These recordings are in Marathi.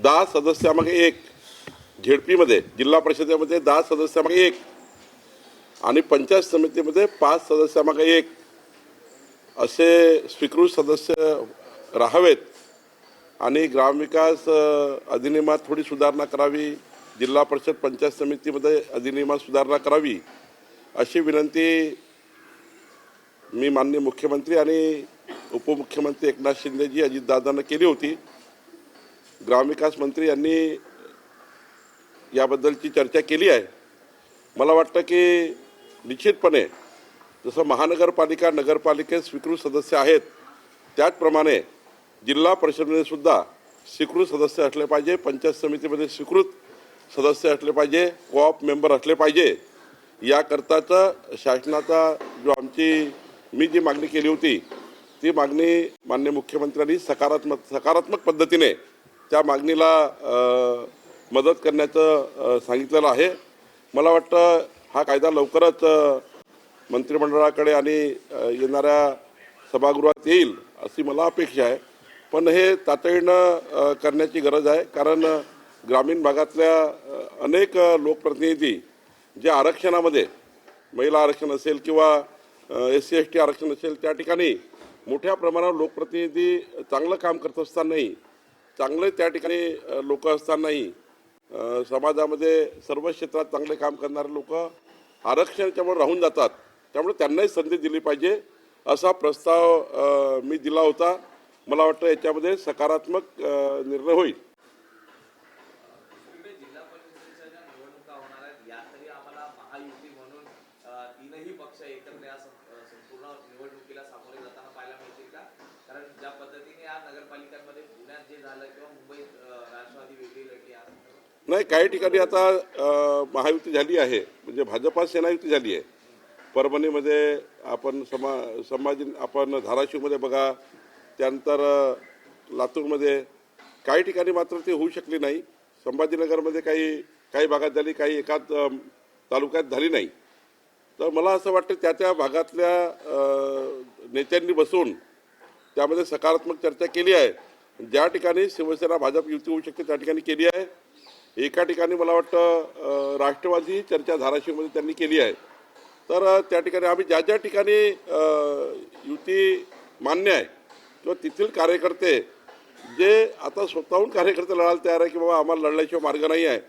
10 सदस्यामागे एक, झेडपीमध्ये जिल्हा परिषदेमध्ये 10 सदस्यामागे एक आणि पंचायत समितीमध्ये 5 सदस्यामागे एक असे स्वीकृत सदस्य राहावेत आणि ग्रामविकास अधिनियमात थोडी सुधारणा करावी, जिल्हा परिषद पंचायत समितीमध्ये अधिनियमात सुधारणा करावी अशी विनंती मी माननीय मुख्यमंत्री आणि उपमुख्यमंत्री एकनाथ शिंदेजी अजितदादांना केली होती। ग्रामविकास मंत्री यांनी याबद्दलची चर्चा केली आहे। मला वाटतं की निश्चितपणे जसं महानगरपालिका नगरपालिकेत स्वीकृत सदस्य आहेत त्याचप्रमाणे जिल्हा परिषदेमध्ये सुद्धा स्वीकृत सदस्य असले पाहिजे, पंचायत समितीमध्ये स्वीकृत सदस्य असले पाहिजे, कोऑप मेंबर असले पाहिजे। याकरताचा शासनाचा जो मी जी मागणी केली होती ती मागणी माननीय मुख्यमंत्र्यांनी सकारात्मक पद्धतीने त्या मागणीला मदत करण्याचं सांगितलेलं आहे। मला वाटतं हा कायदा लवकरच मंत्रिमंडळाकडे आणि येणाऱ्या सभागृहात येईल अशी मला अपेक्षा आहे। पण हे तातडीनं करण्याची गरज आहे, कारण ग्रामीण भागातल्या अनेक लोकप्रतिनिधी जे आरक्षणामध्ये महिला आरक्षण असेल किंवा SC ST आरक्षण असेल त्या ठिकाणी मोठ्या प्रमाणावर लोकप्रतिनिधी चांगलं काम करत असतानाही, चांगले त्या ठिकाणी लोक असतानाही समाजामध्ये सर्व क्षेत्रात चांगले काम करणारे लोक आरक्षणाच्यामुळे राहून जातात। त्यामुळे त्यांनाही संधी दिली पाहिजे असा प्रस्ताव मी दिला होता। मला वाटतं याच्यामध्ये सकारात्मक निर्णय होईल। जिल्हा परिषदेच्या ज्या निवडणुका होणार आहेत यातही आम्हाला महायुती म्हणून तीनही पक्ष एकत्र या संपूर्ण निवडणुकीला सामोरे जाताना पाहायला मिळतील का? कारण ज्या पद्धतीने या नगरपालिकांमध्ये पुण्यात जे झालं किंवा मुंबईत राष्ट्रवादी वेगळी लढली नाही, काही ठिकाणी आता महायुती झाली आहे, म्हणजे भाजपा सेना युती झाली आहे। परभणीमध्ये आपण आपण धाराशिवमध्ये बघा, त्यानंतर लातूरमध्ये काही ठिकाणी मात्र ते होऊ शकली नाही। संभाजीनगरमध्ये काही भागात झाली, काही एकाच तालुक्यात झाली नाही। तर मला असं वाटतं त्या भागातल्या नेत्यांनी बसून त्यामध्ये सकारात्मक चर्चा केली आहे। ज्या ठिकाणी शिवसेना भाजप युती होऊ शकते त्या ठिकाणी केली आहे। एका ठिकाणी मला वाटतं राष्ट्रवादी चर्चा धाराशिवमध्ये त्यांनी केली आहे। तर त्या ठिकाणी आम्ही ज्या ठिकाणी युती मान्य आहे किंवा तिथील कार्यकर्ते जे आता स्वतःहून कार्यकर्ते लढायला तयार आहे की बाबा आम्हाला लढल्याशिवाय मार्ग नाही आहे,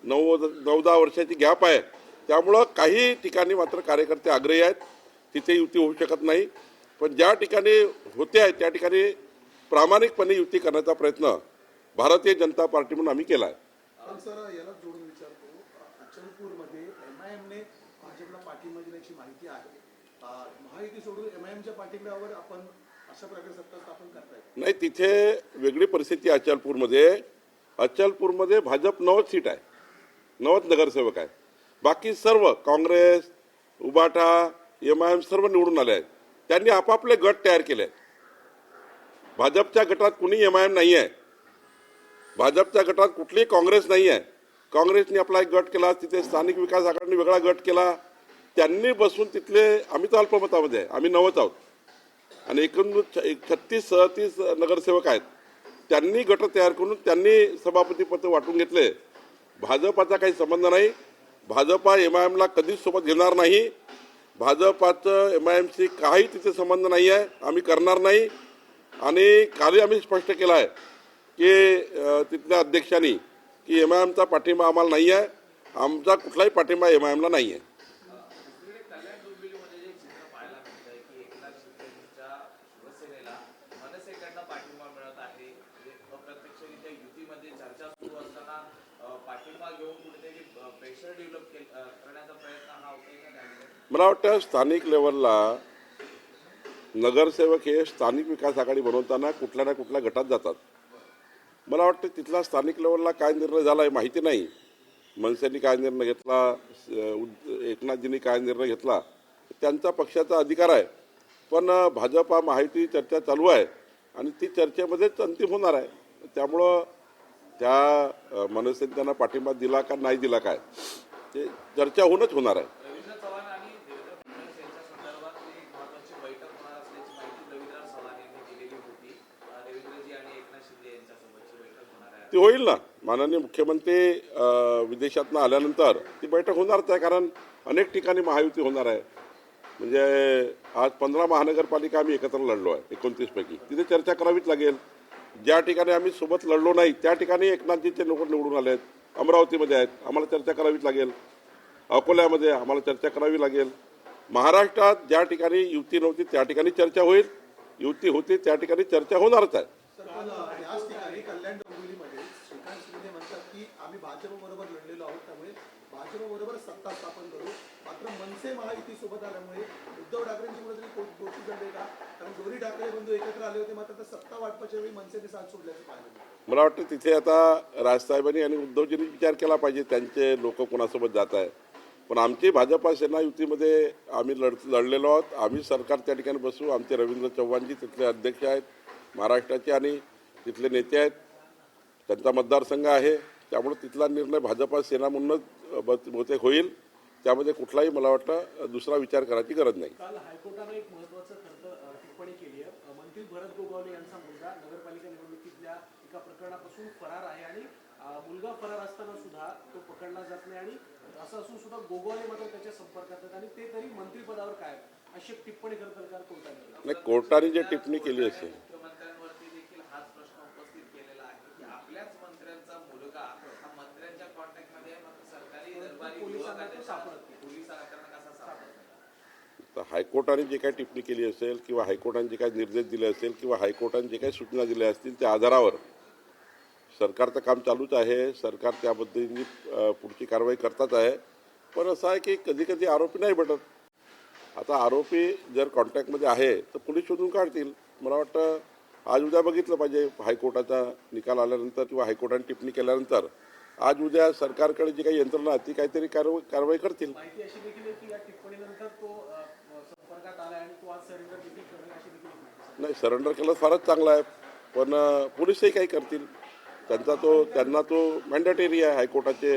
9-10 वर्षाची गॅप आहे, त्यामुळं काही ठिकाणी मात्र कार्यकर्ते आग्रही आहेत, तिथे युती होऊ शकत नाही। पण ज्या ठिकाणी होते आहेत त्या ठिकाणी प्रामाणिकपणे युती करण्याचा प्रयत्न भारतीय जनता पार्टी म्हणून आम्ही केला आहे। सर याला जोडून विचारतो, अचलपूरमध्ये MIM ने भाजपला पाठिंबा दिल्याची माहिती आहे। महायुती सोडून MIM च्या पाठिंब्यावर आपण अशा प्रकारे सत्ता स्थापन करताय? नाही, तिथे वेगळी परिस्थिती आहे। अचलपूरमध्ये भाजप 90 सीट आहे, 90 नगरसेवक आहे। बाकी सर्व काँग्रेस, उबाटा, MIM सर्व निवडून आले आहेत। त्यांनी आपापले गट तयार केले। भाजपच्या गटात कुणी MIM नाही आहे, भाजपच्या गटात कुठलीही काँग्रेस नाही आहे। काँग्रेसने आपला एक गट केला, तिथे स्थानिक विकास आघाडीने वेगळा गट केला। त्यांनी बसून तिथले, आम्ही तर अल्पमतामध्ये आहे, आम्ही 90 आहोत आणि एकूण 36-37 नगरसेवक आहेत। त्यांनी गट तयार करून त्यांनी सभापतीपद वाटून घेतले। भाजपाचा काही संबंध नाही, भाजपा MIM ला कधीच सोबत घेणार नाही। भाजपाचं MIM शी काही तिथे संबंध नाही आहे, आम्ही करणार नाही। आणि काल आम्ही स्पष्ट केलं आहे की तिथल्या अध्यक्षांनी की MIM चा पाठिंबा आम्हाला नाही आहे, आमचा कुठलाही पाठिंबा MIM ला नाही आहे। मला वाटतं स्थानिक लेवलला नगरसेवक हे स्थानिक विकास आघाडी बनवताना कुठल्या ना कुठल्या गटात जातात। मला वाटतं तिथला स्थानिक लेवलला काय निर्णय झाला आहे माहिती नाही, मनसेंनी काय निर्णय घेतला, एकनाथजींनी काय निर्णय घेतला, त्यांचा पक्षाचा अधिकार आहे। पण भाजपा महायुती चर्चा चालू आहे आणि ती चर्चेमध्येच अंतिम होणार आहे। त्यामुळं त्या मनसेने त्यांना पाठिंबा दिला का नाही दिला काय ते चर्चा होऊनच होणार आहे। ती होईल ना. माननीय मुख्यमंत्री विदेशातनं आल्यानंतर ती बैठक होणारच आहे, कारण अनेक ठिकाणी महायुती होणार आहे. म्हणजे आज 15 महानगरपालिका आम्ही एकत्र लढलो आहे 29 पैकी. तिथे चर्चा करावीच लागेल. ज्या ठिकाणी आम्ही सोबत लढलो नाही त्या ठिकाणी एकनाथजीचे लोक निवडून आले आहेत. अमरावतीमध्ये आहेत, आम्हाला चर्चा करावीच लागेल. अकोल्यामध्ये आम्हाला चर्चा करावी लागेल. महाराष्ट्रात ज्या ठिकाणी युती नव्हती त्या ठिकाणी चर्चा होईल, युती होती त्या ठिकाणी चर्चा होणारच आहे. तर पण याच ठिकाणी कल्याण डोंबिवलीमध्ये श्रीकांत शिंदे म्हणतात की आम्ही भाजपबरोबर लढलेलो आहोत, त्यामुळे भाजपबरोबर सत्ता स्थापन करू. मात्र मनसे महायुतीसोबत आल्यामुळे उद्धव ठाकरेंची कुठेतरी गोष्टी घडली का? कारण दोन्ही ठाकरे बंधू एकत्र आले होते, मात्र सत्ता वाटपाच्या वेळी मनसेने साथ सोडल्याचं पाहिलं. मला वाटतं तिथे आता राजसाहेबांनी आणि उद्धवजींनी विचार केला पाहिजे त्यांचे लोक कोणासोबत जात आहे. पण आमची भाजपा सेना युतीमध्ये आम्ही लढलेलो आहोत. आम्ही सरकार त्या ठिकाणी बसू. आमचे रवींद्र चव्हाणजी तिथले अध्यक्ष आहेत महाराष्ट्राचे आणि तिथले नेते आहेत. त्यांचा मतदारसंघ आहे, त्यामुळे तिथला निर्णय भाजपा सेना म्हणूनच बहुतेक होईल. त्यामध्ये कुठलाही मला वाटतं दुसरा विचार करायची गरज नाही. काल हायकोर्टाने एक महत्त्वाचं टिप्पणी केली आहे. मंत्री भरत गोगावले यांचा मुलगा नगरपालिका निवडणुकीतल्या एका प्रकरणापासून फरार आहे आणि मुलगा फरार असताना सुद्धा तो पकडला जात नाही आणि असं असून सुद्धा गोगावले मात्र त्याच्या संपर्कात आहेत आणि ते तरी मंत्रिपदावर काय, अशी एक टिप्पणी सरकार कोर्टाने केली. नाही, कोर्टाने जे टिप्पणी केली असेल मुख्यमंत्र्यांवरती देखील हाच प्रश्न उपस्थित केलेला आहे की आपल्याच मंत्र्यांचा मुलगा हा मंत्र्यांच्या कॉन्टॅक्टमध्ये आहे, मात्र सरकारी दरबारी पोलिसांना तो सापडत नाही. पोलिसांना कसा सापडत? तर हायकोर्टाने जे काही टिप्पणी केली असेल किंवा हायकोर्टाने जे काही निर्देश दिले असेल किंवा हायकोर्टाने जे काही सूचना दिल्या असतील त्या आधारावर सरकारचं काम चालूच आहे. सरकार त्या पद्धतीने पुढची कारवाई करताच आहे. पण असं आहे की कधी कधी आरोपी नाही भेटत. आता आरोपी जर कॉन्टॅक्टमध्ये आहे तर पोलीस शोधून काढतील. मला वाटतं आज उद्या बघितलं पाहिजे हायकोर्टाचा निकाल आल्यानंतर किंवा हायकोर्टाने टिप्पणी केल्यानंतर आज उद्या सरकारकडे जी काही यंत्रणा आहे ती काहीतरी कारवाई करतील. माहिती अशी देखील आहे की या टिप्पणीनंतर तो संपर्कात आला आणि तो आज सरेंडर देखील करेल अशी देखील माहिती. नाही, सरेंडर केलं फारच चांगलं आहे, पण पोलीसही काही करतील. त्यांना तो मॅन्डेटरी आहे हायकोर्टाचे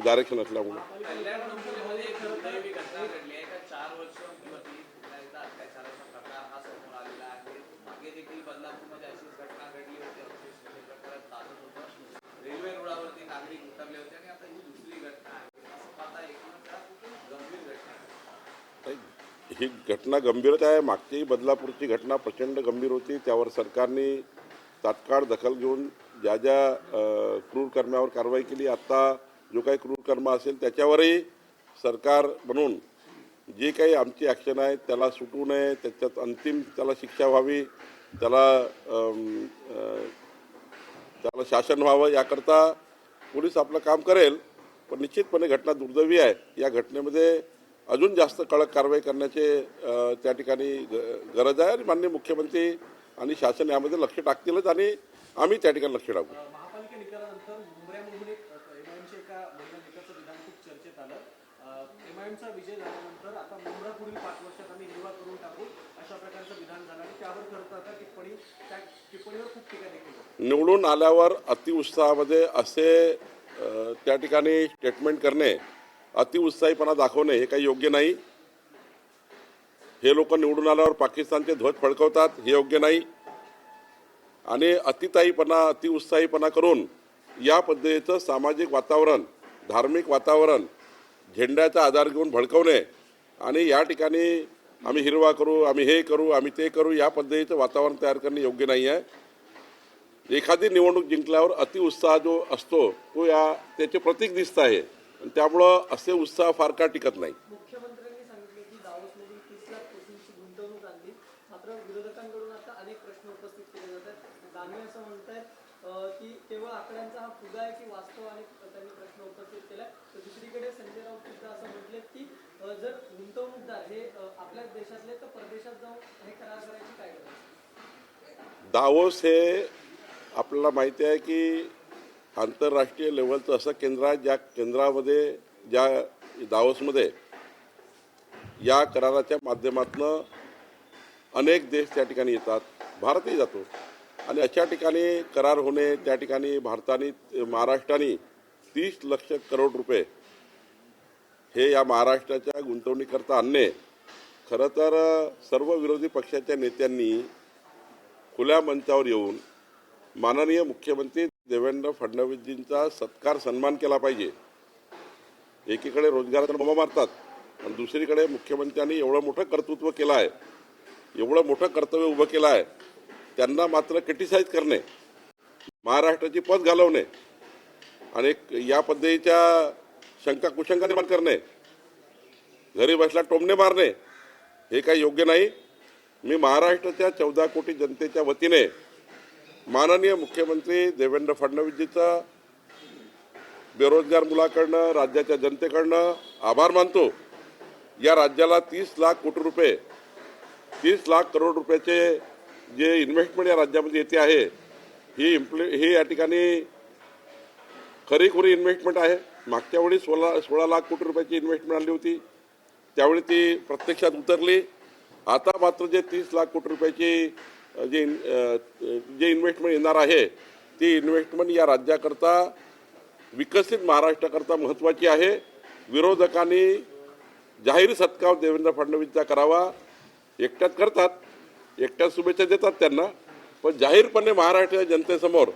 डायरेक्शन असल्यामुळे. कल्याण डोंबिवलीमध्ये एक दुर्दैवी घटना घडली आहे. 4 वर्षांपूर्वी पुन्हा एकदा अत्याचाराचा प्रकार हा समोर आलेला आहे. मागे देखील बदलापूरमध्ये अशीच घटना घडली होती. अवशेष प्रकरण ताजत होतं. रेल्वे रुळावरती नागरिक उतरले होते आणि आता ही दुसरी घटना आहे. असं पाहता एकूणच गंभीर घटना आहे. ही घटना गंभीरच आहे. मागची बदलापूरची घटना प्रचंड गंभीर होती. त्यावर सरकारने तात्काळ दखल घेऊन ज्या क्रूर कर्मावर कारवाई केली. आत्ता जो काही क्रूर कर्म असेल त्याच्यावरही सरकार म्हणून जे काही आमची ॲक्शन आहे त्याला सुटू नये, त्याच्यात अंतिम त्याला शिक्षा व्हावी, त्याला शासन व्हावं याकरता पोलीस आपलं काम करेल. पण निश्चितपणे घटना दुर्दैवी आहे. या घटनेमध्ये अजून जास्त कडक कारवाई करण्याचे त्या ठिकाणी गरज आहे आणि माननीय मुख्यमंत्री आणि शासन यामध्ये लक्ष टाकतीलच आणि आम्ही त्या ठिकाणी लक्ष टाकू. महापालिका निकालानंतर मुंबऱ्यामधून एक एमआयएमच्या एका महिला नेत्याचं विधान खूप चर्चेत आलं. एमआयएमचा विजय झाल्यानंतर आता मुंबरा पुढील 5 वर्षात आम्ही हिरवा करून टाकू अशा प्रकारचं विधान झालं आणि त्यावर खरं तर आता त्या टिप्पणीवर खूप टीका देखील. निवडून आल्यावर अतिउत्साहामध्ये असे त्या ठिकाणी स्टेटमेंट करणे, अतिउत्साहीपणा दाखवणे हे काही योग्य नाही. हे लोक निवडून आल्यावर पाकिस्तानचे ध्वज फडकवतात, हे योग्य नाही. आणि अतिउत्साहीपणा करून या पद्धतीचं सामाजिक वातावरण, धार्मिक वातावरण झेंड्याचा आधार घेऊन भडकवणे आणि या ठिकाणी आम्ही हिरवा करू, आम्ही हे करू, आम्ही ते करू या पद्धतीचं वातावरण तयार करणे योग्य नाही आहे. एखादी निवडणूक जिंकल्यावर अतिउत्साह जो असतो तो त्याचे प्रतीक दिसत आहे आणि त्यामुळं असे उत्साह फार काळ टिकत नाही. मुख्यमंत्र्यांनी सांगितले की दावोसमधून 30 लाख कोटींची गुंतवणूक आणली, मात्र विरोधकांकडून आता अनेक प्रश्न उपस्थित केले जातात. दानवे असं म्हणतात की केवळ आकड्यांचा हा फुगा आहे की वास्तव, आणि त्यांनी प्रश्न उपस्थित केला. तर दुसरीकडे संजय राऊत सुद्धा असं म्हटले की जर गुंतवणूकदार हे आपल्याच देशातले तर परदेशात जाऊन हे करार करायची काय गरज? दावोस हे आपल्याला माहिती आहे की आंतरराष्ट्रीय लेवलचं असं केंद्र आहे ज्या केंद्रामध्ये ज्या दावोसमध्ये या कराराच्या माध्यमातून अनेक देश त्या ठिकाणी येतात, भारतही जातो आणि अशा ठिकाणी करार होणे, त्या ठिकाणी महाराष्ट्राने 30 लक्ष करोड रुपये हे या महाराष्ट्राच्या गुंतवणुकीकरता आणणे, खरं तर सर्व विरोधी पक्षाच्या नेत्यांनी खुल्या मंचावर येऊन माननीय मुख्यमंत्री देवेंद्र फडणवीसजींचा सत्कार सन्मान केला पाहिजे. एकीकडे रोजगाराचा बोंबा मारतात आणि दुसरीकडे मुख्यमंत्र्यांनी एवढं मोठं कर्तृत्व केलं आहे, एवढं मोठं कर्तव्य उभं केलं आहे, त्यांना मात्र क्रिटिसाइज करणे, महाराष्ट्राची पत घालवणे आणि या पद्धतीच्या शंका कुशंका निर्माण करणे, घरी बसला टोमणे मारणे हे काही योग्य नाही. मी महाराष्ट्राच्या 14 कोटी जनतेच्या वतीने माननीय मुख्यमंत्री देवेंद्र फडणवीसजीचा बेरोजगार मुलाकडनं, राज्याच्या जनतेकडनं आभार मानतो. या राज्याला 30 लाख कोटी रुपये, 30 लाख करोड रुपयाचे जे इन्व्हेस्टमेंट या राज्यामध्ये येते आहे, ही या ठिकाणी खरीखुरी इन्व्हेस्टमेंट आहे. मागच्या वेळी 16 लाख कोटी रुपयाची इन्व्हेस्टमेंट आली होती, त्यावेळी ती प्रत्यक्षात उतरली. आता मात्र जे 30 लाख कोटी रुपयाची जे इन्व्हेस्टमेंट येणार आहे, ती इन्व्हेस्टमेंट या राज्याकरता, विकसित महाराष्ट्राकरता महत्त्वाची आहे. विरोधकांनी जाहीर सत्कार देवेंद्र फडणवीसचा करावा. एकट्यात करतात, एकट्यात शुभेच्छा देतात त्यांना, पण जाहीरपणे महाराष्ट्राच्या जनतेसमोर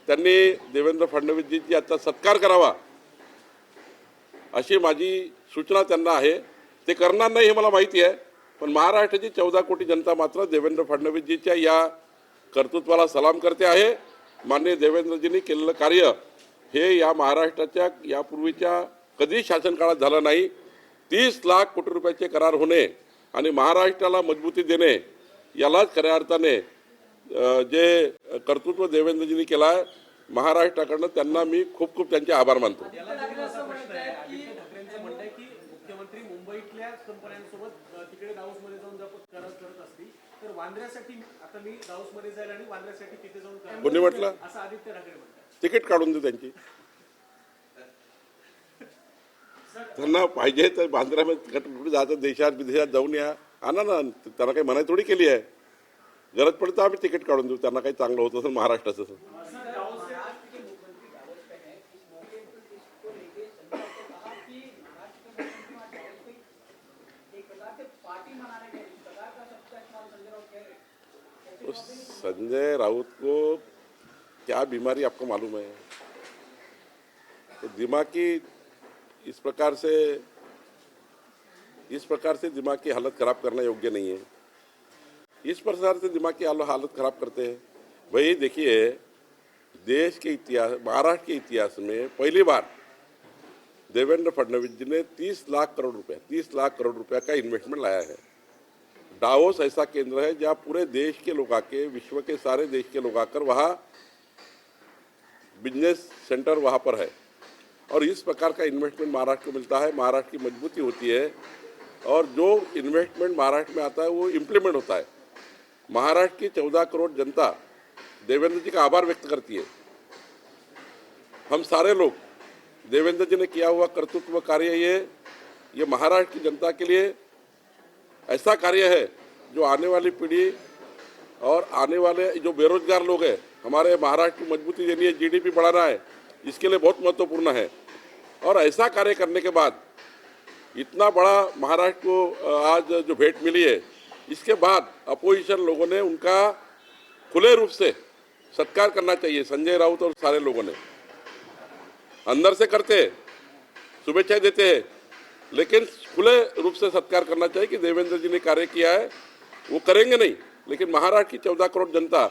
त्यांनी देवेंद्र फडणवीसजींची आता सत्कार करावा अशी माझी सूचना त्यांना आहे. ते करणार नाही हे मला माहिती आहे, पण महाराष्ट्राची 14 कोटी जनता मात्र देवेंद्र फडणवीसजीच्या या कर्तृत्वाला सलाम करते आहे. माननीय देवेंद्रजींनी केलेलं कार्य हे या महाराष्ट्राच्या यापूर्वीच्या कधी शासन काळात झालं नाही. 30 लाख कोटी रुपयाचे करार होणे आणि महाराष्ट्राला मजबूती देणे, यालाच खऱ्या अर्थाने जे कर्तृत्व देवेंद्रजींनी केलं आहे, महाराष्ट्राकडनं त्यांना मी खूप खूप त्यांचे आभार मानतो. याला देखील असा प्रश्न आहे, आदित्य ठाकरेंचं म्हणणं आहे की मुख्यमंत्री मुंबईतल्या कंपन्यांसोबत तिकडे दावोसमध्ये जाऊन करार करत असतील, तर वांद्र्यासाठी आता मी दावोसमध्ये जाईल आणि वांद्र्यासाठी तिथे जाऊन करार कोणी म्हटलं? असं आदित्य ठाकरे म्हणतात. तिकीट काढून देऊ त्यांची, त्यांना पाहिजे तर बांद्रामध्ये कुठे जायचं, देशात विदेशात जाऊन या, आणा ना. त्यांना काही मनाई थोडी केली आहे. गरज पडतं आम्ही तिकीट काढून देऊ, त्यांना काही चांगलं होत असेल महाराष्ट्राचं. संजय राउत को क्या बीमारी आपको मालूम है? तो दिमाग की इस प्रकार से दिमाग की हालत खराब करना योग्य नहीं है. इस प्रकार से दिमाग की हालत खराब करते हैं. वही देखिए, देश के इतिहास, महाराष्ट्र के इतिहास में पहली बार देवेंद्र फडणवीस जी ने 30 लाख करोड़ रुपया का इन्वेस्टमेंट लाया है. डावोस ऐसा केंद्र है जहाँ पूरे देश के लोग आके, विश्व के सारे देश के लोग आकर वहाँ बिजनेस सेंटर वहाँ पर है. और इस प्रकार का इन्वेस्टमेंट महाराष्ट्र को मिलता है, महाराष्ट्र की मजबूती होती है, और जो इन्वेस्टमेंट महाराष्ट्र में आता है वो इम्प्लीमेंट होता है. महाराष्ट्र की 14 करोड़ जनता देवेंद्र जी का आभार व्यक्त करती है. हम सारे लोग देवेंद्र जी ने किया हुआ कर्तृत्व कार्य, ये महाराष्ट्र की जनता के लिए ऐसा कार्य है जो आने वाली पीढ़ी और आने वाले जो बेरोजगार लोग हैं, हमारे महाराष्ट्र की मजबूती देनी है, जीडीपी बढ़ाना है, इसके लिए बहुत महत्वपूर्ण है. और ऐसा कार्य करने के बाद इतना बड़ा महाराष्ट्र को आज जो भेंट मिली है, इसके बाद अपोजिशन लोगों ने उनका खुले रूप से सत्कार करना चाहिए. संजय राउत और सारे लोगों ने अंदर से करते हैं, शुभेच्छा देते हैं, लेकिन खुले रूप से सत्कार करना चाहिए कि देवेंद्र जी ने कार्य किया है. वो करेंगे नहीं, लेकिन महाराष्ट्र की 14 करोड़ जनता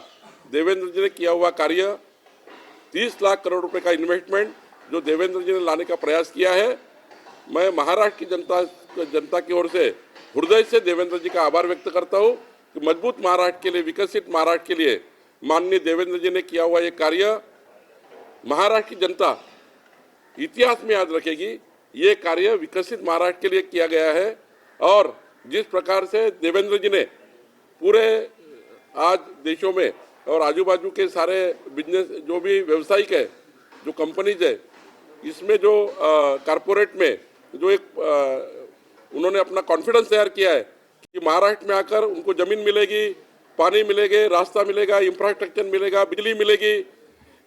देवेंद्र जी ने किया हुआ कार्य, 30 लाख करोड़ रुपए का इन्वेस्टमेंट जो देवेंद्र जी ने लाने का प्रयास किया है, मैं महाराष्ट्र की जनता की ओर से हृदय से देवेंद्र जी का आभार व्यक्त करता हूँ कि मजबूत महाराष्ट्र के लिए, विकसित महाराष्ट्र के लिए माननीय देवेंद्र जी ने किया हुआ ये कार्य महाराष्ट्र की जनता इतिहास में याद रखेगी. ये कार्य विकसित महाराष्ट्र के लिए किया गया है. और जिस प्रकार से देवेंद्र जी ने पूरे आज देशों में और आजू बाजू के सारे बिजनेस जो भी व्यवसायिक है, जो कंपनीज है, इसमें जो कारपोरेट में जो एक उन्होंने अपना कॉन्फिडेंस तैयार किया है कि महाराष्ट्र में आकर उनको जमीन मिलेगी, पानी मिलेगा, रास्ता मिलेगा, इंफ्रास्ट्रक्चर मिलेगा, बिजली मिलेगी.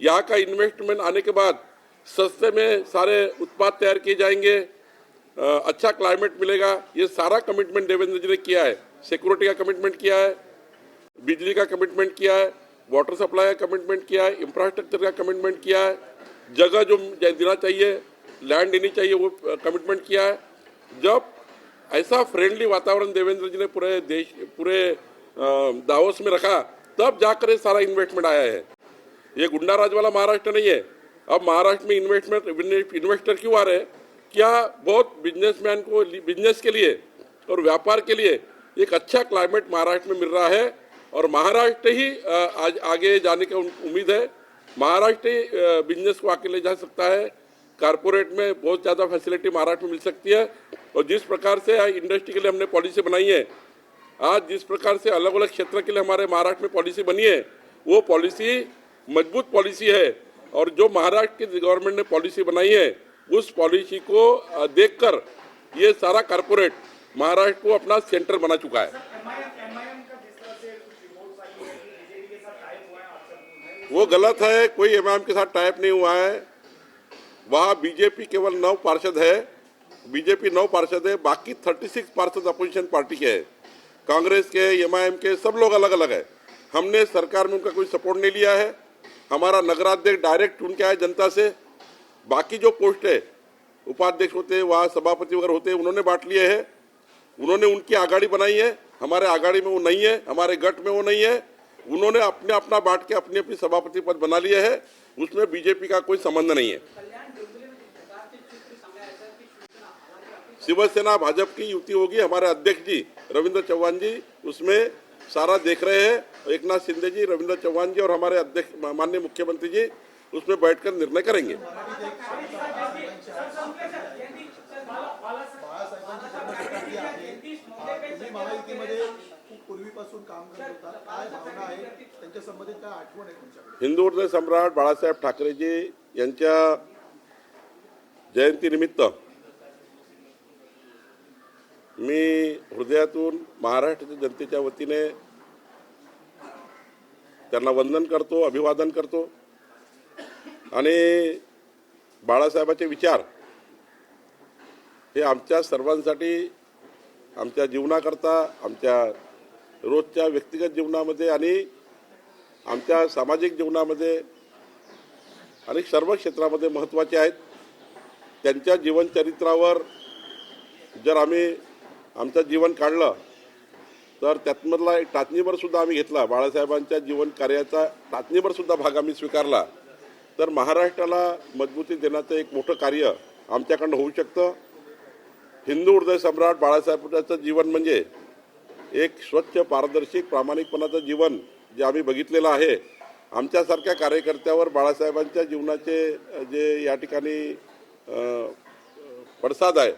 यहाँ का इन्वेस्टमेंट आने के बाद सस्ते में सारे उत्पाद तैयार किए जाएंगे, अच्छा क्लाइमेट मिलेगा. ये सारा कमिटमेंट देवेंद्र जी ने किया है. सिक्योरिटी का कमिटमेंट किया है, बिजली का कमिटमेंट किया है, वाटर सप्लाई का कमिटमेंट किया है, इंफ्रास्ट्रक्चर का कमिटमेंट किया है, जगह जो देना चाहिए, लैंड देनी चाहिए, वो कमिटमेंट किया है। जब ऐसा फ्रेंडली वातावरण देवेंद्र जी ने पूरे दावोस में रखा, तब जाकर ये सारा इन्वेस्टमेंट आया है। ये गुंडा राज वाला महाराष्ट्र नहीं है। अब महाराष्ट्र में इन्वेस्टर क्यों आ रहे हैं? क्या बहुत बिजनेसमैन को बिजनेस के लिए और व्यापार के लिए एक अच्छा क्लाइमेट महाराष्ट्र में मिल रहा है और महाराष्ट्र ही आज आगे जाने की उम्मीद है। महाराष्ट्र ही बिजनेस को आगे ले जा सकता है। कारपोरेट में बहुत ज़्यादा फैसिलिटी महाराष्ट्र में मिल सकती है और जिस प्रकार से इंडस्ट्री के लिए हमने पॉलिसी बनाई है, आज जिस प्रकार से अलग अलग क्षेत्र के लिए हमारे महाराष्ट्र में पॉलिसी बनी है, वो पॉलिसी मजबूत पॉलिसी है और जो महाराष्ट्र की गवर्नमेंट ने पॉलिसी बनाई है उस पॉलिसी को देखकर ये सारा कारपोरेट महाराष्ट्र को अपना सेंटर बना चुका है। वो गलत है, कोई एमआईएम के साथ टाइप नहीं हुआ है। वहाँ बीजेपी केवल 9 पार्षद है, बीजेपी 9 पार्षद है, बाकी 36 पार्षद अपोजिशन पार्टी के हैं, कांग्रेस के, एमआईएम के, सब लोग अलग अलग है। हमने सरकार में उनका कोई सपोर्ट नहीं लिया है। हमारा नगराध्यक्ष डायरेक्ट चुन के आए जनता से। बाकी जो पोस्ट है, उपाध्यक्ष होते हैं, वहाँ सभापति वगैरह होते हैं, उन्होंने बांट लिए है, उन्होंने उनकी आगाड़ी बनाई है। हमारे आगाड़ी में वो नहीं है, हमारे गठ में वो नहीं है। उन्होंने अपने अपना बांट के अपनी अपनी सभापति पद बना लिए है, उसमें बीजेपी का कोई संबंध नहीं है। शिवसेना भाजपा की युति होगी। हमारे अध्यक्ष जी रविंद्र चौहान जी उसमें सारा देख रहे हैं। एकनाथ शिंदे जी, रविंद्र चौहान जी और हमारे अध्यक्ष माननीय मुख्यमंत्री जी उसमें बैठकर निर्णय करेंगे। तुम्ही महायुतीमध्ये खूप पूर्वीपासून काम करत होता, काय भावना आहे, त्यांच्या संबंधित काय आठवण आहे तुमच्याकडे? हिंदू हृदय सम्राट बाळासाहेब ठाकरेजी यांच्या जयंतीनिमित्त मी हृदयातून महाराष्ट्राच्या जनतेच्या वतीने त्यांना वंदन करतो, अभिवादन करतो आणि बाळासाहेबांचे विचार हे आमच्या सर्वांसाठी, आमच्या जीवनाकरता, आमच्या रोजच्या व्यक्तिगत जीवनामध्ये आणि आमच्या सामाजिक जीवनामध्ये आणि सर्व क्षेत्रामध्ये महत्त्वाचे आहेत। त्यांच्या जीवनचरित्रावर जर आम्ही आमचं जीवन काढलं तर त्यातमधला एक टाचणीभर सुद्धा आम्ही घेतला, बाळासाहेबांच्या जीवन कार्याचा टाचणीभर सुद्धा भाग आम्ही स्वीकारला, तर महाराष्ट्राला मजबूती देण्याचं एक मोठं कार्य आमच्याकडनं होऊ शकतं। हिंदू हृदय सम्राट बाळासाहेबांचं जीवन म्हणजे एक स्वच्छ, पारदर्शी, प्रामाणिकपणाचं जीवन जे आम्ही बघितलेलं आहे। आमच्यासारख्या कार्यकर्त्यावर बाळासाहेबांच्या जीवनाचे जे या ठिकाणी पडसाद आहे,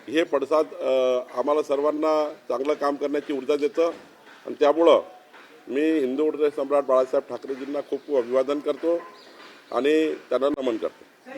हे पडसाद आम्हाला सर्वांना चांगलं काम करण्याची ऊर्जा देतं आणि त्यामुळं मी हिंदू हृदय सम्राट बाळासाहेब ठाकरेजींना खूप खूप अभिवादन करतो आणि त्यांना नमन करतो।